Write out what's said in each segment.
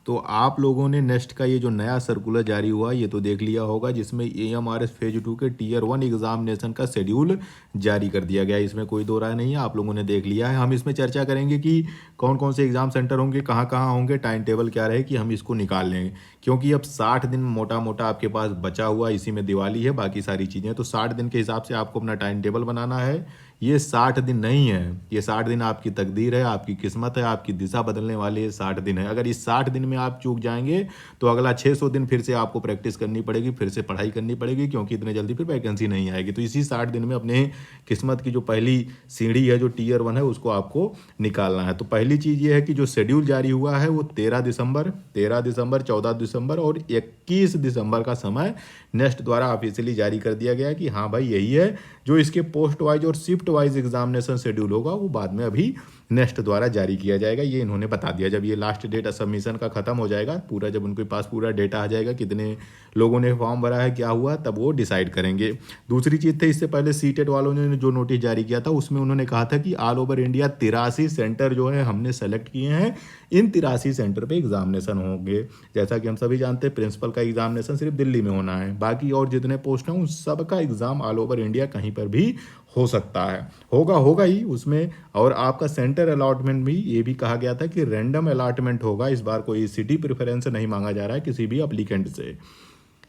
तो आप लोगों ने नेक्स्ट का ये जो नया सर्कुलर जारी हुआ ये तो देख लिया होगा, जिसमें एएमआरएस फेज 2 के टीयर 1 एग्जामिनेशन का शेड्यूल जारी कर दिया गया है। इसमें कोई दो राय नहीं है, आप लोगों ने देख लिया है। हम इसमें चर्चा करेंगे कि कौन कौन से एग्जाम सेंटर होंगे, कहाँ कहाँ होंगे, टाइम टेबल क्या रहे, कि हम इसको निकाल लेंगे। क्योंकि अब 60 दिन मोटा मोटा आपके पास बचा हुआ, इसी में दिवाली है, बाकी सारी चीज़ें, तो 60 दिन के हिसाब से आपको अपना टाइम टेबल बनाना है। ये 60 दिन नहीं है, ये 60 दिन आपकी तकदीर है, आपकी किस्मत है, आपकी दिशा बदलने वाले ये 60 दिन है। अगर इस 60 दिन में आप चूक जाएंगे तो अगला 600 दिन फिर से आपको प्रैक्टिस करनी पड़ेगी, फिर से पढ़ाई करनी पड़ेगी, क्योंकि इतने जल्दी फिर वैकेंसी नहीं आएगी। तो इसी 60 दिन में अपने किस्मत की जो पहली सीढ़ी है, जो टीयर 1 है, उसको आपको निकालना है। तो पहली चीज़ ये है कि जो शेड्यूल जारी हुआ है वो 13 दिसंबर, 14 दिसंबर और 21 दिसंबर का समय नेक्स्ट द्वारा ऑफिशियली जारी कर दिया गया है कि हाँ भाई यही है। जो इसके पोस्ट वाइज और शिफ्ट वाइज एग्जामिनेशन शेड्यूल होगा वो बाद में अभी नेक्स्ट द्वारा जारी किया जाएगा, ये इन्होंने बता दिया। जब ये लास्ट डेट सबमिशन का खत्म हो जाएगा पूरा, जब उनके पास पूरा डेटा आ जाएगा कितने लोगों ने फॉर्म भरा है, क्या हुआ, तब वो डिसाइड करेंगे। दूसरी चीज़ थी, इससे पहले सीटेट वालों ने जो नोटिस जारी किया था उसमें उन्होंने कहा था कि ऑल ओवर इंडिया 83 सेंटर जो है हमने सेलेक्ट किए हैं, इन 83 सेंटर पे एग्जामिनेशन होंगे। जैसा कि हम सभी जानते हैं प्रिंसिपल का एग्जामिनेशन सिर्फ दिल्ली में होना है, बाकी और जितने पोस्ट हैं उन सब का एग्जाम ऑल ओवर इंडिया कहीं पर भी हो सकता है, होगा ही उसमें। और आपका सेंटर अलॉटमेंट भी ये भी कहा गया था कि रैंडम अलॉटमेंट होगा, इस बार कोई सिटी प्रेफरेंस नहीं मांगा जा रहा है किसी भी अप्लीकेंट से।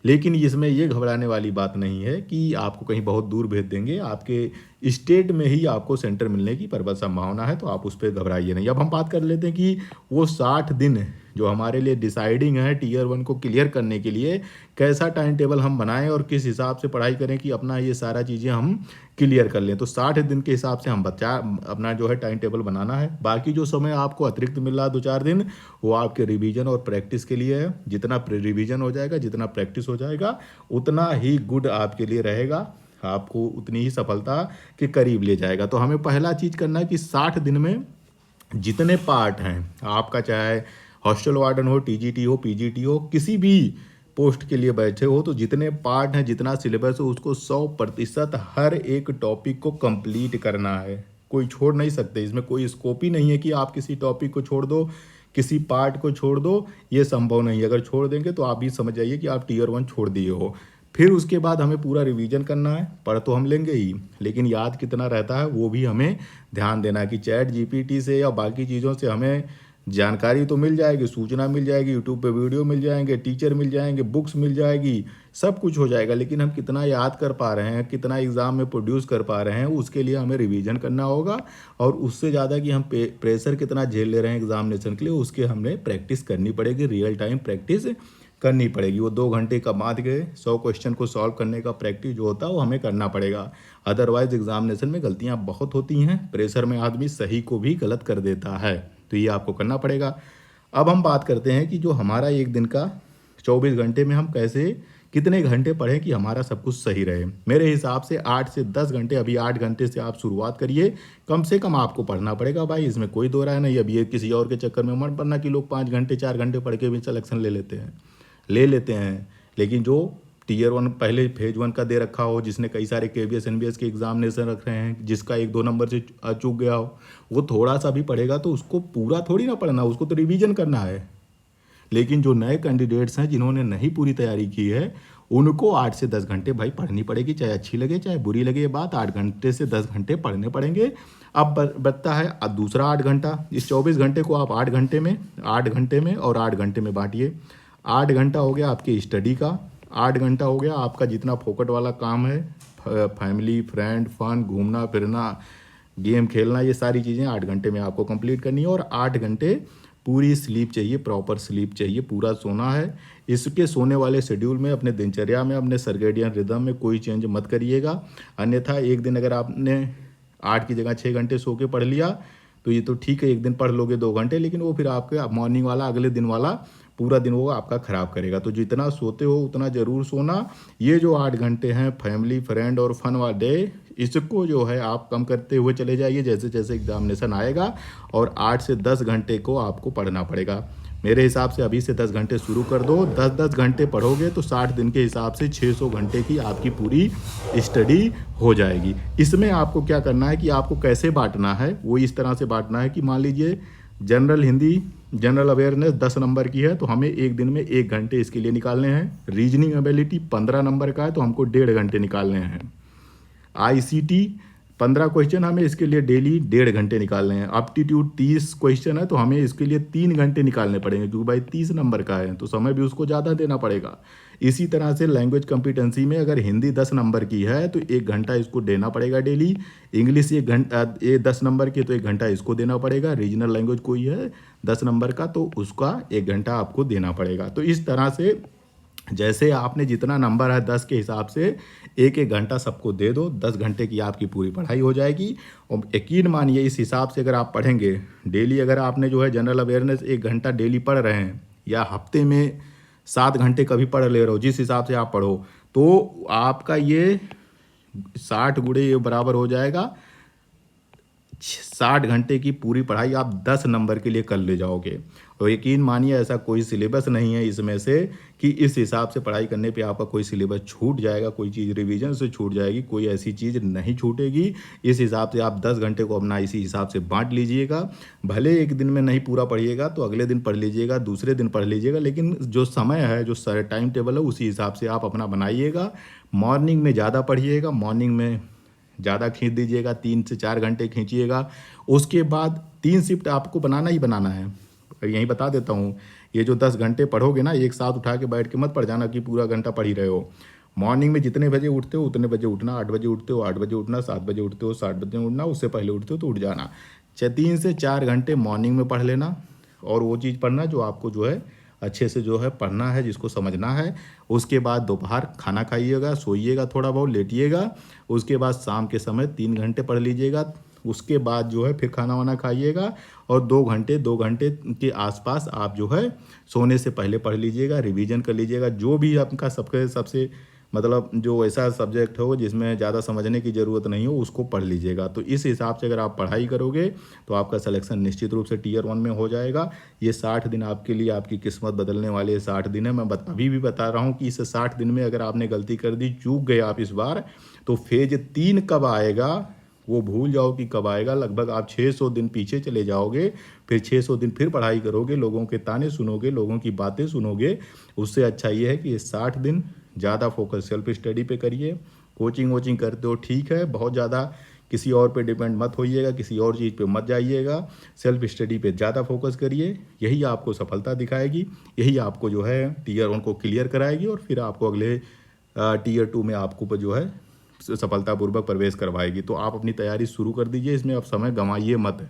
लेकिन इसमें ये घबराने वाली बात नहीं है कि आपको कहीं बहुत दूर भेज देंगे, आपके स्टेट में ही आपको सेंटर मिलने की प्रबल संभावना है, तो आप उस पर घबराइए नहीं। अब हम बात कर लेते हैं कि वो 60 दिन जो हमारे लिए डिसाइडिंग है टीयर 1 को क्लियर करने के लिए, कैसा टाइम टेबल हम बनाएं और किस हिसाब से पढ़ाई करें कि अपना ये सारा चीज़ें हम क्लियर कर लें। तो 60 दिन के हिसाब से हम अपना जो है टाइम टेबल बनाना है। बाकी जो समय आपको अतिरिक्त मिल रहा है 2-4 दिन, वो आपके रिवीजन और प्रैक्टिस के लिए है। जितना रिवीजन हो जाएगा, जितना प्रैक्टिस हो जाएगा, उतना ही गुड आपके लिए रहेगा, आपको उतनी ही सफलता के करीब ले जाएगा। तो हमें पहला चीज़ करना है कि 60 दिन में जितने पार्ट हैं आपका, चाहे हॉस्टल वार्डन हो, टीजीटी हो, पीजीटी हो, किसी भी पोस्ट के लिए बैठे हो, तो जितने पार्ट हैं, जितना सिलेबस हो, उसको 100% हर एक टॉपिक को कंप्लीट करना है। कोई छोड़ नहीं सकते, इसमें कोई स्कोप ही नहीं है कि आप किसी टॉपिक को छोड़ दो, किसी पार्ट को छोड़ दो, ये संभव नहीं है। अगर छोड़ देंगे तो आप भी समझ जाइए कि आप टीयर 1 छोड़ दिए हो। फिर उसके बाद हमें पूरा रिवीजन करना है, पढ़ तो हम लेंगे ही, लेकिन याद कितना रहता है वो भी हमें ध्यान देना है कि चैट जीपीटी से या बाकी चीज़ों से हमें जानकारी तो मिल जाएगी, सूचना मिल जाएगी, यूट्यूब पे वीडियो मिल जाएंगे, टीचर मिल जाएंगे, बुक्स मिल जाएगी, सब कुछ हो जाएगा, लेकिन हम कितना याद कर पा रहे हैं, कितना एग्ज़ाम में प्रोड्यूस कर पा रहे हैं, उसके लिए हमें रिवीजन करना होगा। और उससे ज़्यादा कि हम प्रेशर कितना झेल ले रहे हैं एग्जामिनेशन के लिए, उसके हमें प्रैक्टिस करनी पड़ेगी, रियल टाइम प्रैक्टिस करनी पड़ेगी। वो 2 घंटे का बाद गए 100 क्वेश्चन को सॉल्व करने का प्रैक्टिस जो होता है वो हमें करना पड़ेगा। अदरवाइज एग्जामिनेशन में गलतियाँ बहुत होती हैं, प्रेशर में आदमी सही को भी गलत कर देता है, तो ये आपको करना पड़ेगा। अब हम बात करते हैं कि जो हमारा एक दिन का 24 घंटे में हम कैसे कितने घंटे पढ़ें कि हमारा सब कुछ सही रहे। मेरे हिसाब से 8 से 10 घंटे, अभी 8 घंटे से आप शुरुआत करिए, कम से कम आपको पढ़ना पड़ेगा भाई, इसमें कोई दो राय नहीं। अब ये किसी और के चक्कर में मत पढ़ना कि लोग 5 घंटे 4 घंटे पढ़ के भी सिलेक्शन ले लेते हैं। लेकिन जो टीयर 1 पहले फेज 1 का दे रखा हो, जिसने कई सारे केवीएस एनबीएस के एग्जामिनेशन रख रहे हैं, जिसका 1-2 नंबर से चूक गया हो, वो थोड़ा सा भी पढ़ेगा तो उसको पूरा थोड़ी ना पढ़ना, उसको तो रिवीजन करना है। लेकिन जो नए कैंडिडेट्स हैं जिन्होंने नहीं पूरी तैयारी की है, उनको 8 से 10 घंटे भाई पढ़नी पड़ेगी, चाहे अच्छी लगे चाहे बुरी लगे ये बात, 8 घंटे से 10 घंटे पढ़ने पड़ेंगे। अब बचता है अब दूसरा 8 घंटा। इस 24 घंटे को आप 8 घंटे में और 8 घंटे में बांटिए। 8 घंटा हो गया आपके स्टडी का, 8 घंटा हो गया आपका जितना फोकट वाला काम है, फैमिली, फ्रेंड, फन, घूमना फिरना, गेम खेलना, ये सारी चीज़ें 8 घंटे में आपको कंप्लीट करनी है। और 8 घंटे पूरी स्लीप चाहिए, प्रॉपर स्लीप चाहिए, पूरा सोना है। इसके सोने वाले शेड्यूल में, अपने दिनचर्या में, अपने सर्केडियन रिदम में कोई चेंज मत करिएगा। अन्यथा एक दिन अगर आपने 8 की जगह 6 घंटे सो के पढ़ लिया तो ये तो ठीक है, एक दिन पढ़ लोगे 2 घंटे, लेकिन वो फिर आपके मॉर्निंग वाला अगले दिन वाला पूरा दिन वो आपका ख़राब करेगा। तो जितना सोते हो उतना ज़रूर सोना। ये जो 8 घंटे हैं फैमिली, फ्रेंड और फन वाले, इसको जो है आप कम करते हुए चले जाइए जैसे जैसे एग्जामिनेशन आएगा, और 8 से 10 घंटे को आपको पढ़ना पड़ेगा। मेरे हिसाब से अभी से 10 घंटे शुरू कर दो, 10-10 घंटे पढ़ोगे तो 60 दिन के हिसाब से 600 घंटे की आपकी पूरी स्टडी हो जाएगी। इसमें आपको क्या करना है कि आपको कैसे बांटना है, वो इस तरह से बांटना है कि मान लीजिए general Hindi general awareness 10 number की है तो हमें एक दिन में 1 घंटे इसके लिए निकालने हैं। रीजनिंग एबिलिटी 15 नंबर का है तो हमको 1.5 घंटे निकालने हैं। आईसीटी 15 क्वेश्चन हमें इसके लिए डेली 1.5 घंटे निकालने हैं। एप्टीट्यूड 30 क्वेश्चन है तो हमें इसके लिए 3 घंटे निकालने पड़ेंगे, क्योंकि भाई 30 नंबर का है तो समय भी उसको ज़्यादा देना पड़ेगा। इसी तरह से लैंग्वेज कॉम्पिटेंसी में अगर हिंदी 10 नंबर की है तो 1 घंटा इसको देना पड़ेगा डेली। इंग्लिश 1 घंटा, ये 10 नंबर की तो 1 घंटा इसको देना पड़ेगा। रीजनल लैंग्वेज कोई है 10 नंबर का तो उसका 1 घंटा आपको देना पड़ेगा। तो इस तरह से जैसे आपने जितना नंबर है 10 के हिसाब से 1-1 घंटा सबको दे दो, 10 घंटे की आपकी पूरी पढ़ाई हो जाएगी। और यकीन मानिए इस हिसाब से अगर आप पढ़ेंगे डेली, अगर आपने जो है जनरल अवेयरनेस 1 घंटा डेली पढ़ रहे हैं या हफ्ते में 7 घंटे कभी पढ़ ले रहे हो, जिस हिसाब से आप पढ़ो, तो आपका ये 60 गुणे ये बराबर हो जाएगा 60 घंटे की पूरी पढ़ाई आप 10 नंबर के लिए कर ले जाओगे। और यकीन मानिए ऐसा कोई सिलेबस नहीं है इसमें से कि इस हिसाब से पढ़ाई करने पे आपका कोई सिलेबस छूट जाएगा, कोई चीज़ रिवीजन से छूट जाएगी, कोई ऐसी चीज़ नहीं छूटेगी। इस हिसाब से आप 10 घंटे को अपना इसी हिसाब से बांट लीजिएगा। भले एक दिन में नहीं पूरा पढ़िएगा तो अगले दिन पढ़ लीजिएगा, दूसरे दिन पढ़ लीजिएगा, लेकिन जो समय है, जो टाइम टेबल है, उसी हिसाब से आप अपना बनाइएगा। मॉर्निंग में ज़्यादा पढ़िएगा, मॉर्निंग में ज़्यादा खींच दीजिएगा, 3 से 4 घंटे खींचिएगा। उसके बाद 3 शिफ्ट आपको बनाना ही बनाना है। यहीं बता देता हूँ, ये जो 10 घंटे पढ़ोगे ना, एक साथ उठा के बैठ के मत पढ़ जाना कि पूरा घंटा पढ़ ही रहे हो। मॉर्निंग में जितने बजे उठते हो उतने बजे उठना, 8 बजे उठते हो 8 बजे उठना, 7 बजे उठते हो 7 बजे उठना, उससे पहले उठते हो तो उठ जाना। 3 से 4 घंटे मॉर्निंग में पढ़ लेना, और वो चीज़ पढ़ना जो आपको जो है अच्छे से जो है पढ़ना है, जिसको समझना है। उसके बाद दोपहर खाना खाइएगा, सोइएगा, थोड़ा बहुत लेटिएगा। उसके बाद शाम के समय 3 घंटे पढ़ लीजिएगा। उसके बाद जो है फिर खाना वाना खाइएगा, और 2 घंटे के आसपास आप जो है सोने से पहले पढ़ लीजिएगा, रिवीजन कर लीजिएगा। जो भी आपका सबसे मतलब जो ऐसा सब्जेक्ट हो जिसमें ज़्यादा समझने की ज़रूरत नहीं हो, उसको पढ़ लीजिएगा। तो इस हिसाब से अगर आप पढ़ाई करोगे तो आपका सिलेक्शन निश्चित रूप से टियर 1 में हो जाएगा। ये 60 दिन आपके लिए आपकी किस्मत बदलने वाले 60 दिन है। मैं अभी भी बता रहा हूँ कि इस 60 दिन में अगर आपने गलती कर दी, चूक गए आप इस बार, तो फेज 3 कब आएगा वो भूल जाओ कि कब आएगा। लगभग आप 600 दिन पीछे चले जाओगे, फिर 600 दिन फिर पढ़ाई करोगे, लोगों के ताने सुनोगे, लोगों की बातें सुनोगे। उससे अच्छा ये है कि ये 60 दिन ज़्यादा फोकस सेल्फ स्टडी पे करिए। कोचिंग वोचिंग करते हो ठीक है, बहुत ज़्यादा किसी और पे डिपेंड मत होइएगा, किसी और चीज़ पे मत जाइएगा। सेल्फ स्टडी पे ज़्यादा फोकस करिए, यही आपको सफलता दिखाएगी, यही आपको जो है टियर 1 को क्लियर कराएगी, और फिर आपको अगले टियर 2 में आपको जो है सफलतापूर्वक प्रवेश करवाएगी। तो आप अपनी तैयारी शुरू कर दीजिए, इसमें अब समय गंवाइए मत।